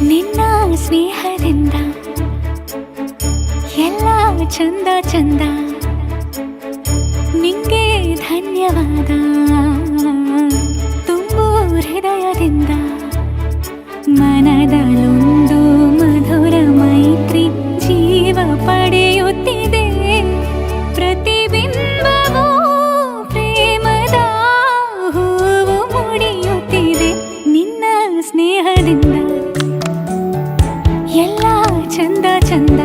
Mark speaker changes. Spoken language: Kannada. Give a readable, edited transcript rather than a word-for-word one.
Speaker 1: ನಿನ್ನ ಸ್ನೇಹದಿಂದ ಎಲ್ಲ ಚಂದ ಚಂದ, ನಿಂಗೆ ಧನ್ಯವಾದ ತುಂಬು ಹೃದಯದಿಂದ. ಮನದಲ್ಲೊಂದು ಮಧುರ ಮೈತ್ರಿ ಜೀವ ಪಡೆಯುತ್ತಿದೆ, ಪ್ರತಿಬಿಂಬವೂ ಪ್ರೇಮದ ಹೂವು ಮುಡಿಯುತ್ತಿದೆ. ನಿನ್ನ ಸ್ನೇಹದಿಂದ ಎಲ್ಲ ಚಂದ ಚಂದ.